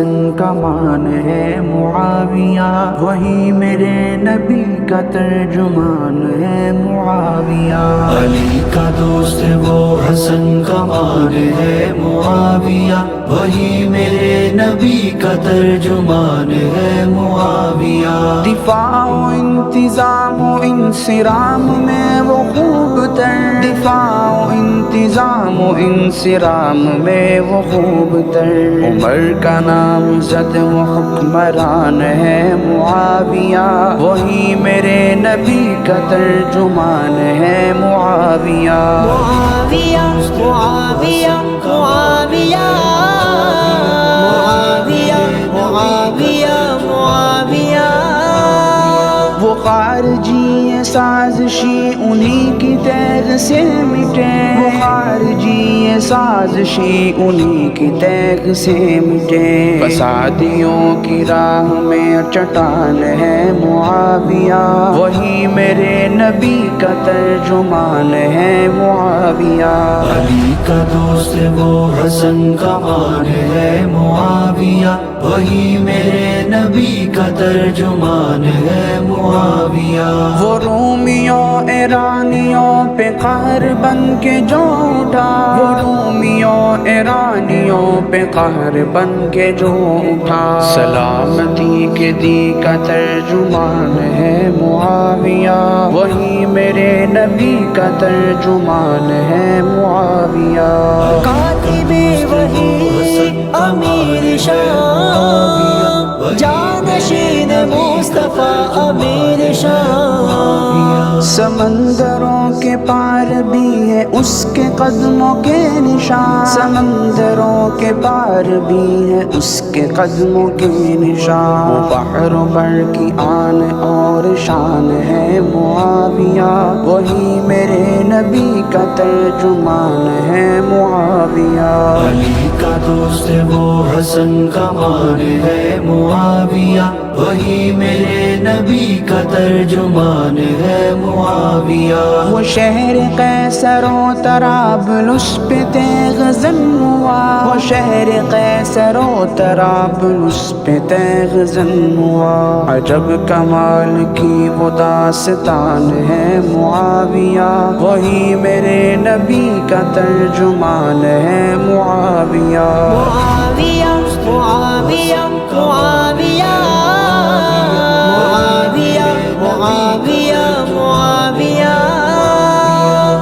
حسن کا مان ہے معاویہ، وہی میرے نبی کا ترجمان ہے معاویہ۔ علی کا دوست وہ حسن کا مان ہے معاویہ، وہی میرے نبی کا ترجمان ہے معاویہ۔ دفاع و انتظام و انصرام میں وہ خوب تر، دفاع و انتظام و انصرام میں وہ خوب تر، عمر کا نام زد و حکمران ہے معاویہ، وہی میرے نبی کا ترجمان ہے معاویہ۔ معاویہ معاویہ معاویہ معاویہ معاویہ معاویہ، وہ خارجی سازشی انہی کی تیغ سے مٹے، وہ خارجی سازشی انہی کی تیغ سے مٹے، فسادیوں کی راہ میں چٹان ہے معاویہ، وہی میرے نبی کا ترجمان ہے معاویہ۔ علی کا دوست وہ حسن کا مان ہے معاویہ، وہی میرے نبی کا ترجمان ہے معاویہ۔ وہ رومیوں ایرانیوں پہ قہر بن کے جو اٹھا، وہ رومیوں ایرانیوں پہ قہر بن کے جو اٹھا، سلامتی کے دی کا ترجمان ہے معاویہ، وہی میرے نبی کا ترجمان ہے معاویہ۔ کاتب وحی امیر شام، جانشین مصطفیٰ امیر شام، سمندروں کے پار بھی ہے اس کے قدموں کے نشان، سمندروں کے پار بھی ہے اس کے قدموں کے نشان، وہ بحر و بر کی آن اور شان ہے معاویہ، وہی میرے نبی کا ترجمان ہے معاویہ۔ علی کا دوست وہ حسن کا مان ہے معاویہ، وہی میرے نبی کا ترجمان ہے معاویہ۔ وہ شہر قیصر و طرابلس پہ تیغ زن ہوا، وہ شہر قیصر و طرابلس پہ تیغ زن ہوا، عجب کمال کی وہ داستان ہے معاویہ، وہی میرے نبی کا ترجمان ہے معاویہ۔ معاویہ معاویہ معاویہ معاویہ معاویہ معاویہ،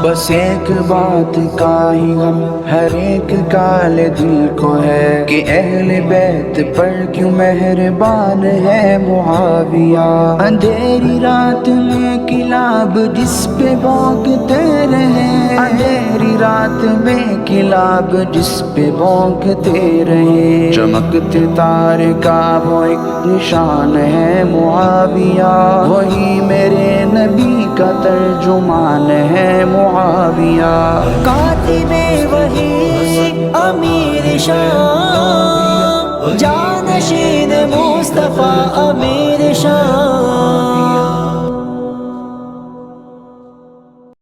بس ایک بات کا ہی غم ہر ایک کالے دل کو ہے، کہ اہل بیت پر کیوں مہربان ہے معاویہ۔ اندھیری رات میں کلاب جس پہ بھونکتے رہے، اندھیری رات میں کلاب جس پہ بھونکتے رہے، چمکتے تارے کا وہ ایک نشان ہے معاویہ، وہی میرے نبی کا ترجمان ہے معاویہ۔ کاتب وحی امیر شام، جانشین مصطفیٰ امیر شام،